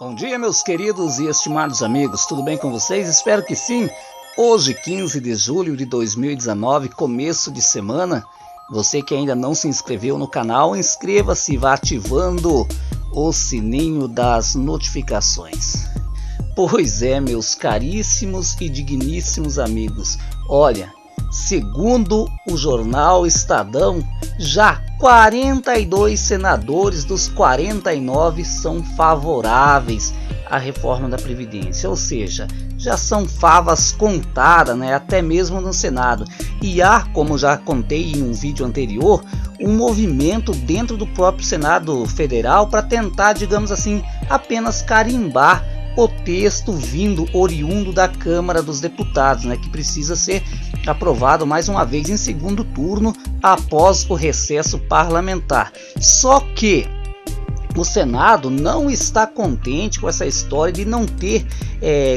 Bom dia, meus queridos e estimados amigos, tudo bem com vocês? Espero que sim. Hoje, 15 de julho de 2019, começo de semana. Você que ainda não se inscreveu no canal, inscreva-se e vá ativando o sininho das notificações. Pois é, meus caríssimos e digníssimos amigos, olha, segundo o jornal Estadão, já 42 senadores dos 49 são favoráveis à reforma da Previdência, ou seja, já são favas contadas, né, até mesmo no Senado. E há, como já contei em um vídeo anterior, um movimento dentro do próprio Senado Federal para tentar, digamos assim, apenas carimbar o texto oriundo da Câmara dos Deputados, né, que precisa ser aprovado mais uma vez em segundo turno após o recesso parlamentar. Só que o Senado não está contente com essa história de não ter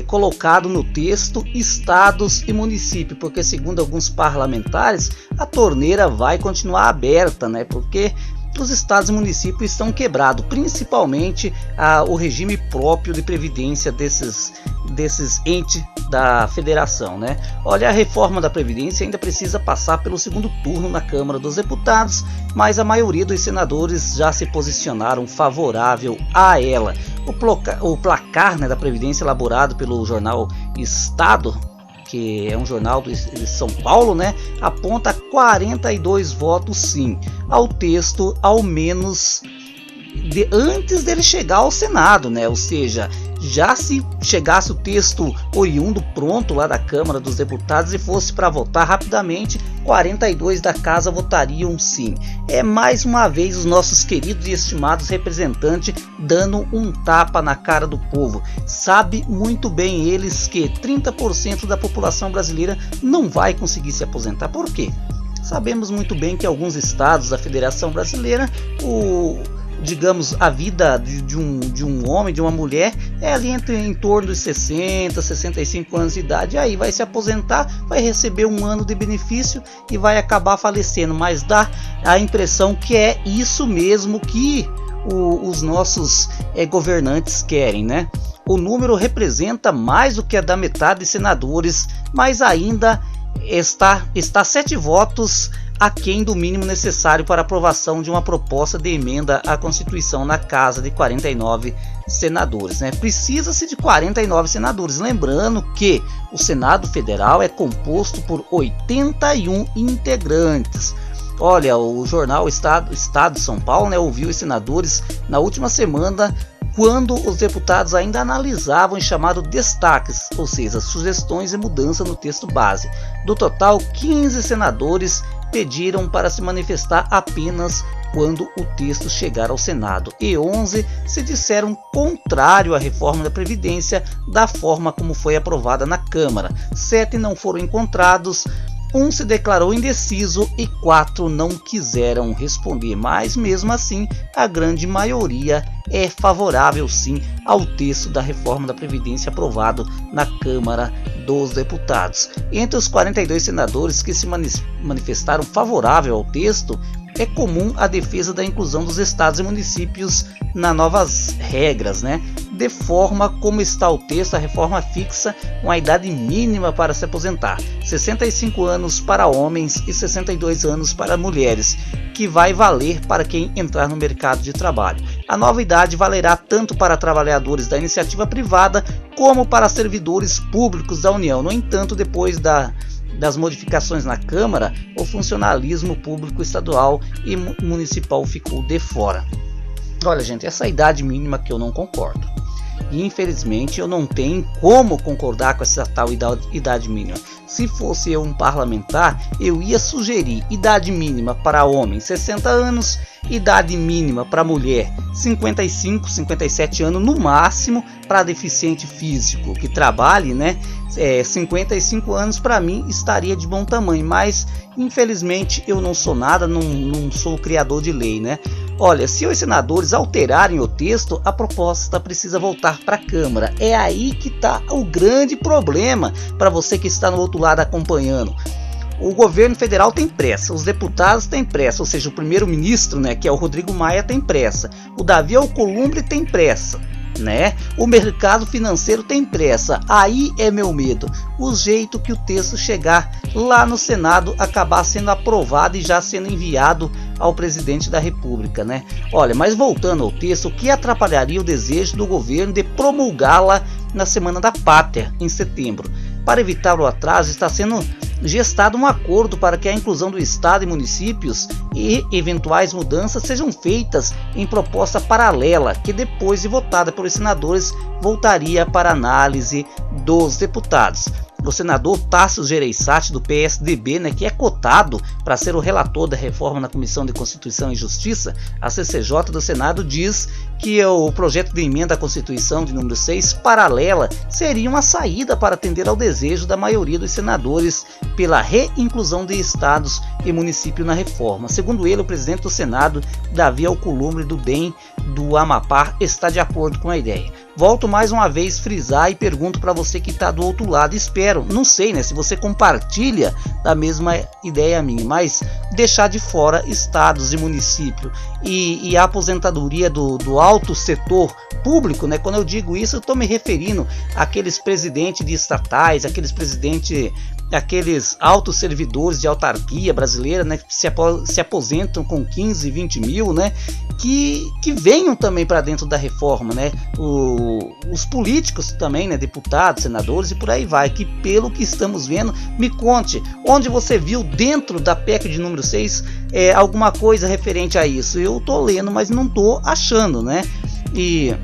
colocado no texto estados e municípios, porque segundo alguns parlamentares a torneira vai continuar aberta, né, porque os estados e municípios estão quebrados, principalmente o regime próprio de previdência desses entes da federação, né? Olha, a reforma da Previdência ainda precisa passar pelo segundo turno na Câmara dos Deputados, mas a maioria dos senadores já se posicionaram favorável a ela. O placar, né, da Previdência elaborado pelo jornal Estado, que é um jornal de São Paulo, né, aponta 42 votos sim ao texto, ao menos antes dele chegar ao Senado, né? Ou seja, já se chegasse o texto oriundo pronto lá da Câmara dos Deputados e fosse para votar rapidamente, 42 da casa votariam sim. É mais uma vez os nossos queridos e estimados representantes dando um tapa na cara do povo. Sabe muito bem eles que 30% da população brasileira não vai conseguir se aposentar. Por quê? Sabemos muito bem que alguns estados da Federação Brasileira, digamos, a vida de um homem, de uma mulher, é ali em torno de 60, 65 anos de idade. Aí vai se aposentar, vai receber um ano de benefício e vai acabar falecendo. Mas dá a impressão que é isso mesmo que os nossos governantes querem, né? O número representa mais do que a da metade de senadores, mas ainda está 7 votos aquém do mínimo necessário para aprovação de uma proposta de emenda à Constituição na casa de 49 senadores, né? Precisa-se de 49 senadores, lembrando que o Senado Federal é composto por 81 integrantes. Olha, o jornal Estado de São Paulo, né, ouviu os senadores na última semana, quando os deputados ainda analisavam os chamados destaques, ou seja, sugestões e mudanças no texto base. Do total, 15 senadores pediram para se manifestar apenas quando o texto chegar ao Senado, e 11 se disseram contrário à reforma da Previdência da forma como foi aprovada na Câmara. 7 não foram encontrados, 1 se declarou indeciso e 4 não quiseram responder, mas mesmo assim a grande maioria é favorável sim ao texto da reforma da Previdência aprovado na Câmara dos Deputados. Entre os 42 senadores que se manifestaram favorável ao texto, é comum a defesa da inclusão dos estados e municípios nas novas regras, né? De forma como está o texto, a reforma fixa uma idade mínima para se aposentar, 65 anos para homens e 62 anos para mulheres, que vai valer para quem entrar no mercado de trabalho. A nova idade valerá tanto para trabalhadores da iniciativa privada como para servidores públicos da União. No entanto, depois das modificações na Câmara, o funcionalismo público estadual e municipal ficou de fora. Olha, gente, essa idade mínima que eu não concordo. E infelizmente eu não tenho como concordar com essa tal idade mínima. Se fosse eu um parlamentar, eu ia sugerir idade mínima para homem 60 anos, idade mínima para mulher 55, 57 anos no máximo, para deficiente físico que trabalhe, né? 55 anos para mim estaria de bom tamanho, mas infelizmente eu não sou nada, não sou criador de lei, né? Olha, se os senadores alterarem o texto, a proposta precisa voltar para a Câmara. É aí que está o grande problema para você que está no outro lado acompanhando. O governo federal tem pressa, os deputados têm pressa, ou seja, o primeiro-ministro, né, que é o Rodrigo Maia, tem pressa. O Davi Alcolumbre tem pressa. né? O mercado financeiro tem pressa, aí é meu medo. O jeito que o texto chegar lá no Senado acabar sendo aprovado e já sendo enviado ao presidente da República, né? Olha, mas voltando ao texto, o que atrapalharia o desejo do governo de promulgá-la na Semana da Pátria, em setembro? Para evitar o atraso, está sendo gestado um acordo para que a inclusão do Estado e municípios e eventuais mudanças sejam feitas em proposta paralela, que depois de votada pelos senadores, voltaria para análise dos deputados. O senador Tasso Gereissati, do PSDB, né, que é cotado para ser o relator da reforma na Comissão de Constituição e Justiça, a CCJ do Senado, diz que o projeto de emenda à Constituição de número 6, paralela, seria uma saída para atender ao desejo da maioria dos senadores pela reinclusão de estados e municípios na reforma. Segundo ele, o presidente do Senado, Davi Alcolumbre, do DEM do Amapá, está de acordo com a ideia. Volto mais uma vez frisar e pergunto para você que está do outro lado, espero, não sei, né, se você compartilha da mesma ideia minha, mas deixar de fora estados e municípios e a aposentadoria do alto setor público, né? Quando eu digo isso, eu estou me referindo àqueles presidentes de estatais, aqueles altos servidores de autarquia brasileira, né, que se aposentam com 15, 20 mil, né, que venham também para dentro da reforma, né, os políticos também, né, deputados, senadores e por aí vai, que pelo que estamos vendo, me conte, onde você viu dentro da PEC de número 6 alguma coisa referente a isso? Eu tô lendo, mas não tô achando, né, e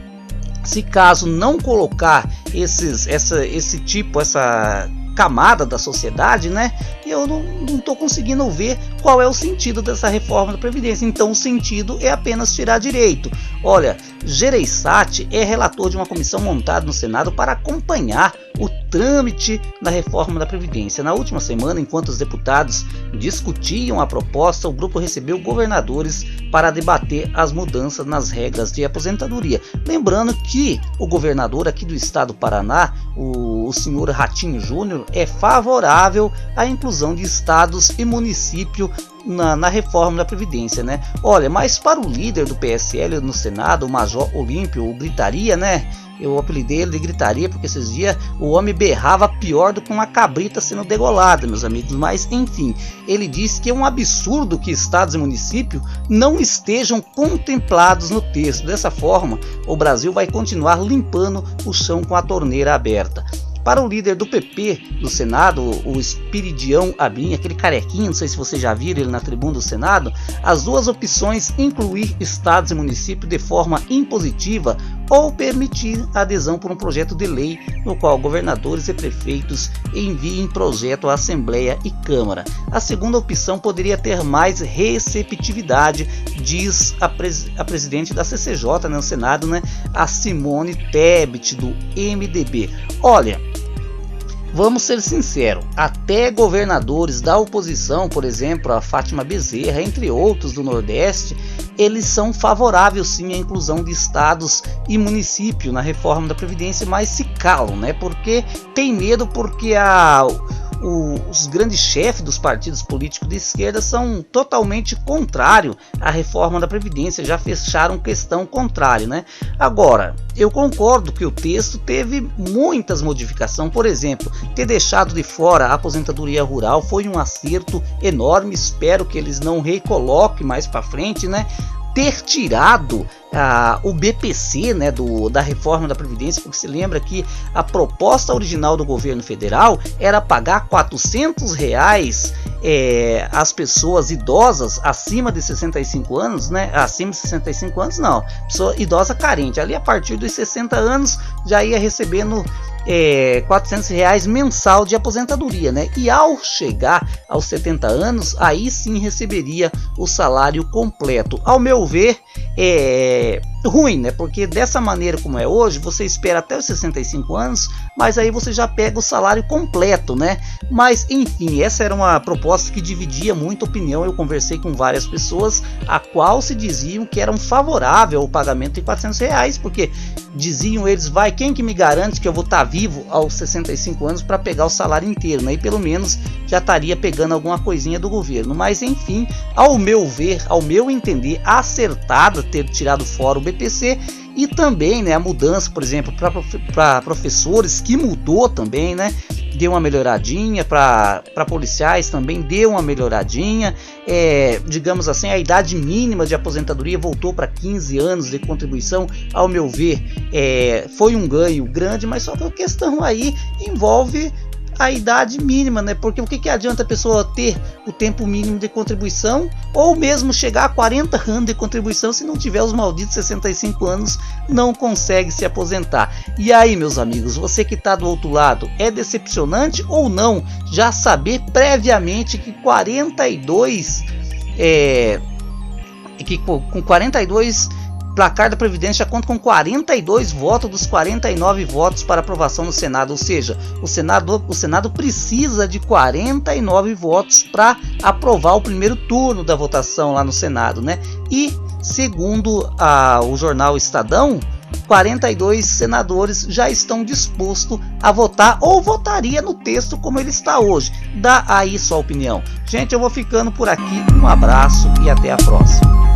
se caso não colocar essa camada da sociedade, né, eu não estou conseguindo ver qual é o sentido dessa reforma da Previdência. Então o sentido é apenas tirar direito. Olha, Gereissati é relator de uma comissão montada no Senado para acompanhar o trâmite da reforma da Previdência. Na última semana, enquanto os deputados discutiam a proposta, o grupo recebeu governadores para debater as mudanças nas regras de aposentadoria. Lembrando que o governador aqui do estado do Paraná, o senhor Ratinho Júnior, é favorável à inclusão de estados e municípios na reforma da Previdência, né? Olha, mas para o líder do PSL no Senado, o Major Olímpio, o Gritaria, né? Eu apelidei ele de Gritaria porque esses dias o homem berrava pior do que uma cabrita sendo degolada, meus amigos. Mas enfim, ele disse que é um absurdo que estados e municípios não estejam contemplados no texto. Dessa forma, o Brasil vai continuar limpando o chão com a torneira aberta. Para o líder do PP do Senado, o Espiridião Abin, aquele carequinho, não sei se vocês já viram ele na tribuna do Senado, as duas opções, incluir estados e municípios de forma impositiva ou permitir a adesão por um projeto de lei no qual governadores e prefeitos enviem projeto à Assembleia e Câmara. A segunda opção poderia ter mais receptividade, diz a presidente da CCJ, no Senado, né, a Simone Tebet, do MDB. Olha, vamos ser sinceros, até governadores da oposição, por exemplo, a Fátima Bezerra, entre outros do Nordeste, eles são favoráveis sim à inclusão de estados e municípios na reforma da Previdência, mas se calam, né? Porque tem medo, porque os grandes chefes dos partidos políticos de esquerda são totalmente contrários à reforma da Previdência, já fecharam questão contrária, né? Agora, eu concordo que o texto teve muitas modificações, por exemplo, ter deixado de fora a aposentadoria rural foi um acerto enorme, espero que eles não recoloquem mais para frente, né? Ter tirado o BPC, né, da reforma da Previdência, porque se lembra que a proposta original do governo federal era pagar R$400 às pessoas idosas acima de 65 anos, né? Acima de 65 anos não, pessoa idosa carente, ali a partir dos 60 anos já ia recebendo R$400 mensal de aposentadoria, né? E ao chegar aos 70 anos, aí sim receberia o salário completo. Ao meu ver, ruim, né? Porque dessa maneira como é hoje, você espera até os 65 anos, mas aí você já pega o salário completo, né? Mas enfim, essa era uma proposta que dividia muita opinião. Eu conversei com várias pessoas, a qual se diziam que eram favoráveis ao pagamento de R$400, porque diziam eles, quem que me garante que eu vou estar vivo aos 65 anos para pegar o salário inteiro, né? E pelo menos já estaria pegando alguma coisinha do governo. Mas enfim, ao meu ver, ao meu entender, acertado ter tirado fora o DPC, e também, né, a mudança, por exemplo, para professores, que mudou também, né, deu uma melhoradinha, para policiais também deu uma melhoradinha, digamos assim, a idade mínima de aposentadoria voltou para 15 anos de contribuição. Ao meu ver, foi um ganho grande, mas só que a questão aí envolve a idade mínima, né? Porque o que adianta a pessoa ter o tempo mínimo de contribuição ou mesmo chegar a 40 anos de contribuição, se não tiver os malditos 65 anos, não consegue se aposentar. E aí, meus amigos, você que está do outro lado, é decepcionante ou não já saber previamente que 42 que com 42 placar da Previdência conta com 42 votos dos 49 votos para aprovação no Senado, ou seja, o Senado precisa de 49 votos para aprovar o primeiro turno da votação lá no Senado, né? E segundo o jornal Estadão, 42 senadores já estão dispostos a votar ou votaria no texto como ele está hoje. Dá aí sua opinião. Gente, eu vou ficando por aqui, um abraço e até a próxima.